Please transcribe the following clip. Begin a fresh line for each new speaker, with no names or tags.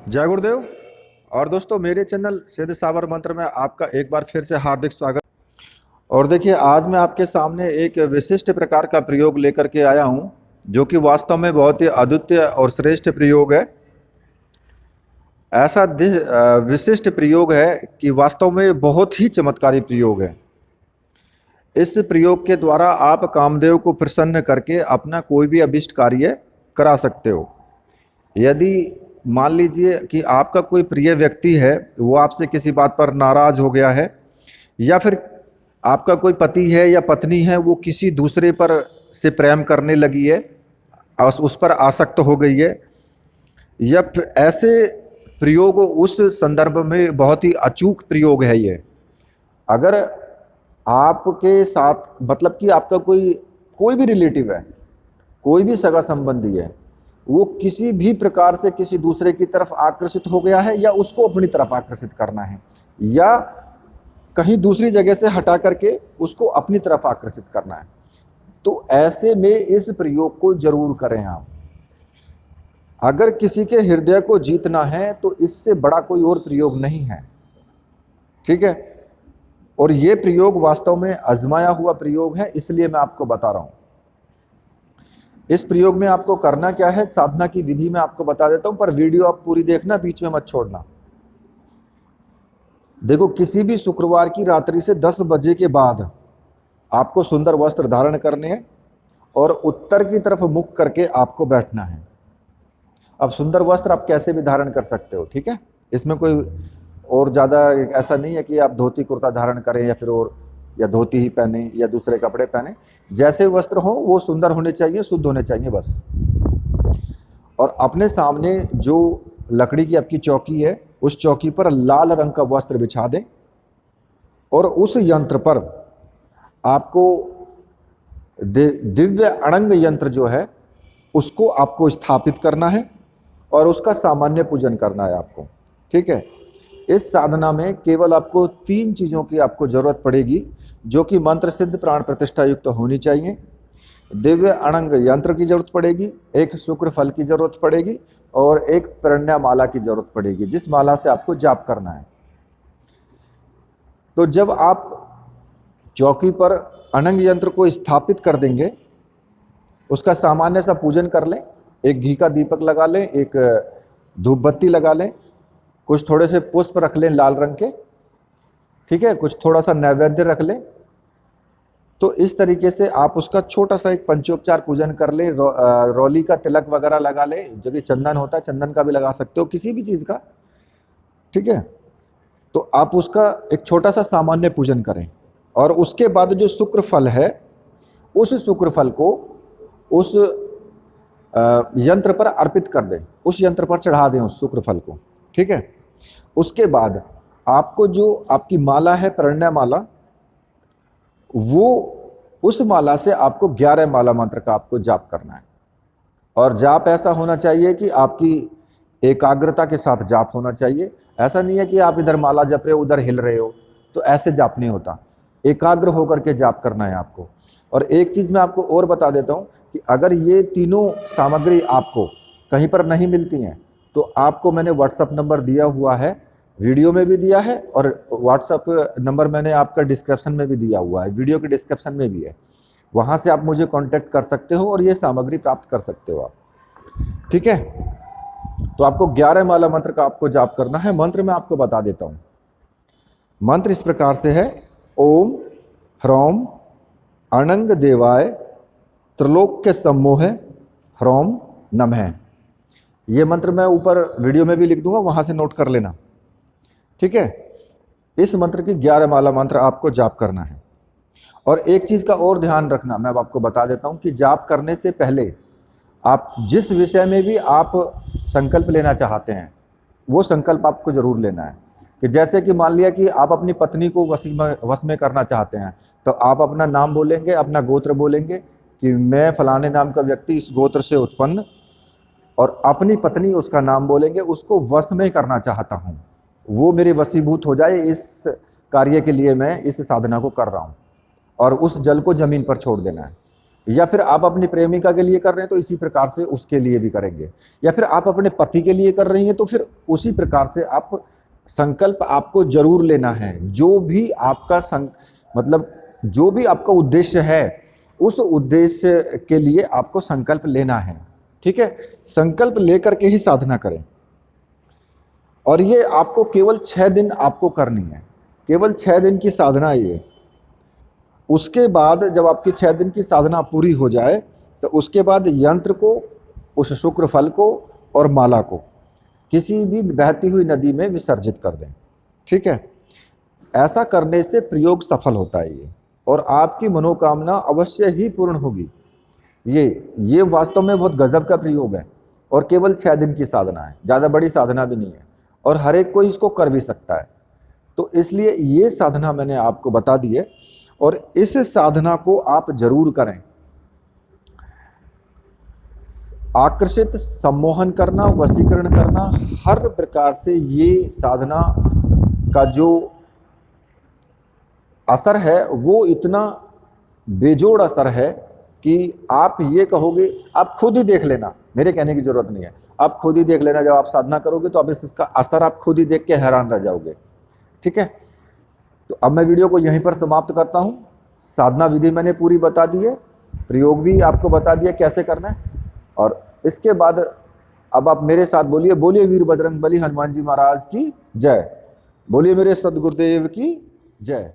जय गुरुदेव। और दोस्तों, मेरे चैनल सिद्ध सावर मंत्र में आपका एक बार फिर से हार्दिक स्वागत। और देखिए, आज मैं आपके सामने एक विशिष्ट प्रकार का प्रयोग लेकर के आया हूं, जो कि वास्तव में बहुत ही अद्वितीय और श्रेष्ठ प्रयोग है। ऐसा विशिष्ट प्रयोग है कि वास्तव में बहुत ही चमत्कारी प्रयोग है। इस प्रयोग के द्वारा आप कामदेव को प्रसन्न करके अपना कोई भी अभिष्ट कार्य करा सकते हो। यदि मान लीजिए कि आपका कोई प्रिय व्यक्ति है, वो आपसे किसी बात पर नाराज हो गया है, या फिर आपका कोई पति है या पत्नी है, वो किसी दूसरे पर से प्रेम करने लगी है, उस पर आसक्त हो गई है, या फिर ऐसे प्रयोग उस संदर्भ में बहुत ही अचूक प्रयोग है ये। अगर आपके साथ मतलब कि आपका कोई भी रिलेटिव है, कोई भी सगा संबंधी है, वो किसी भी प्रकार से किसी दूसरे की तरफ आकर्षित हो गया है, या उसको अपनी तरफ आकर्षित करना है, या कहीं दूसरी जगह से हटा करके उसको अपनी तरफ आकर्षित करना है, तो ऐसे में इस प्रयोग को जरूर करें आप। अगर किसी के हृदय को जीतना है तो इससे बड़ा कोई और प्रयोग नहीं है, ठीक है। और ये प्रयोग वास्तव में आजमाया हुआ प्रयोग है, इसलिए मैं आपको बता रहा हूं। इस प्रयोग में आपको करना क्या है, साधना की विधि में आपको बता देता हूं, पर वीडियो आप पूरी देखना, बीच में मत छोड़ना। देखो, किसी भी शुक्रवार की रात्रि से 10 बजे के बाद आपको सुंदर वस्त्र धारण करने हैं और उत्तर की तरफ मुख करके आपको बैठना है। अब सुंदर वस्त्र आप कैसे भी धारण कर सकते हो, ठीक है। इसमें कोई और ज़्यादा ऐसा नहीं है कि आप धोती कुर्ता धारण करें या फिर और या धोती ही पहने या दूसरे कपड़े पहने। जैसे वस्त्र हो वो सुंदर होने चाहिए, शुद्ध होने चाहिए, बस। और अपने सामने जो लकड़ी की आपकी चौकी है, उस चौकी पर लाल रंग का वस्त्र बिछा दें, और उस यंत्र पर आपको दिव्य अणंग यंत्र जो है उसको आपको स्थापित करना है और उसका सामान्य पूजन करना है आपको, ठीक है। इस साधना में केवल आपको 3 चीज़ों की आपको जरूरत पड़ेगी, जो कि मंत्र सिद्ध प्राण प्रतिष्ठा युक्त होनी चाहिए। दिव्य अणंग यंत्र की जरूरत पड़ेगी, एक शुक्र फल की जरूरत पड़ेगी, और एक प्रणय माला की जरूरत पड़ेगी, जिस माला से आपको जाप करना है। तो जब आप चौकी पर अणंग यंत्र को स्थापित कर देंगे, उसका सामान्य सा पूजन कर लें, एक घी का दीपक लगा लें, एक धूप बत्ती लगा लें, कुछ थोड़े से पुष्प रख लें लाल रंग के, ठीक है, कुछ थोड़ा सा नैवेद्य रख लें। तो इस तरीके से आप उसका छोटा सा एक पंचोपचार पूजन कर लें। रौली का तिलक वगैरह लगा लें, जो कि चंदन होता है, चंदन का भी लगा सकते हो, किसी भी चीज़ का, ठीक है। तो आप उसका एक छोटा सा सामान्य पूजन करें, और उसके बाद जो शुक्र फल है, उस शुक्र फल को उस यंत्र पर अर्पित कर दें, उस यंत्र पर चढ़ा दें उस शुक्र फल को, ठीक है। उसके बाद आपको जो आपकी माला है, प्रणय माला, वो उस माला से आपको 11 माला मंत्र का आपको जाप करना है। और जाप ऐसा होना चाहिए कि आपकी एकाग्रता के साथ जाप होना चाहिए। ऐसा नहीं है कि आप इधर माला जप रहे हो उधर हिल रहे हो, तो ऐसे जाप नहीं होता। एकाग्र होकर के जाप करना है आपको। और एक चीज़ मैं आपको और बता देता हूँ कि अगर ये तीनों सामग्री आपको कहीं पर नहीं मिलती हैं, तो आपको मैंने व्हाट्सअप नंबर दिया हुआ है, वीडियो में भी दिया है, और व्हाट्सअप नंबर मैंने आपका डिस्क्रिप्शन में भी दिया हुआ है, वीडियो के डिस्क्रिप्शन में भी है। वहाँ से आप मुझे कांटेक्ट कर सकते हो और ये सामग्री प्राप्त कर सकते हो आप, ठीक है। तो आपको 11 माला मंत्र का आपको जाप करना है। मंत्र मैं आपको बता देता हूँ। मंत्र इस प्रकार से है: ओम ह्रौम अणंग देवाय त्रिलोक्य सम्मोह ह्रौम नमः। ये मंत्र मैं ऊपर वीडियो में भी लिख दूंगा, वहां से नोट कर लेना, ठीक है। इस मंत्र की 11 माला मंत्र आपको जाप करना है। और एक चीज का और ध्यान रखना, मैं अब आपको बता देता हूं कि जाप करने से पहले आप जिस विषय में भी आप संकल्प लेना चाहते हैं, वो संकल्प आपको जरूर लेना है। कि जैसे कि मान लिया कि आप अपनी पत्नी को वश में करना चाहते हैं, तो आप अपना नाम बोलेंगे, अपना गोत्र बोलेंगे कि मैं फलाने नाम का व्यक्ति इस गोत्र से उत्पन्न, और अपनी पत्नी उसका नाम बोलेंगे, उसको वश में करना चाहता हूँ, वो मेरे वशीभूत हो जाए, इस कार्य के लिए मैं इस साधना को कर रहा हूँ। और उस जल को जमीन पर छोड़ देना है। या फिर आप अपनी प्रेमिका के लिए कर रहे हैं तो इसी प्रकार से उसके लिए भी करेंगे, या फिर आप अपने पति के लिए कर रही हैं तो फिर उसी प्रकार से आप संकल्प आपको जरूर लेना है। जो भी आपका मतलब जो भी आपका उद्देश्य है उस उद्देश्य के लिए आपको संकल्प लेना है। ठीक है, संकल्प लेकर के ही साधना करें। और ये आपको केवल 6 दिन आपको करनी है, केवल 6 दिन की साधना है ये। उसके बाद जब आपकी 6 दिन की साधना पूरी हो जाए तो उसके बाद यंत्र को, उस शुक्र फल को और माला को किसी भी बहती हुई नदी में विसर्जित कर दें। ठीक है, ऐसा करने से प्रयोग सफल होता है ये, और आपकी मनोकामना अवश्य ही पूर्ण होगी। ये वास्तव में बहुत गजब का प्रयोग है, और केवल 6 दिन की साधना है, ज़्यादा बड़ी साधना भी नहीं है, और हर एक कोई इसको कर भी सकता है। तो इसलिए ये साधना मैंने आपको बता दी है, और इस साधना को आप जरूर करें। आकर्षित, सम्मोहन करना, वशीकरण करना, हर प्रकार से ये साधना का जो असर है वो इतना बेजोड़ असर है कि आप ये कहोगे, आप खुद ही देख लेना, मेरे कहने की जरूरत नहीं है, आप खुद ही देख लेना। जब आप साधना करोगे तो अब इसका असर आप खुद ही देख के हैरान रह जाओगे। ठीक है, तो अब मैं वीडियो को यहीं पर समाप्त करता हूँ। साधना विधि मैंने पूरी बता दी है, प्रयोग भी आपको बता दिया कैसे करना है, और इसके बाद अब आप मेरे साथ बोलिए, बोलिए वीर बजरंग बली हनुमान जी महाराज की जय, बोलिए मेरे सदगुरुदेव की जय।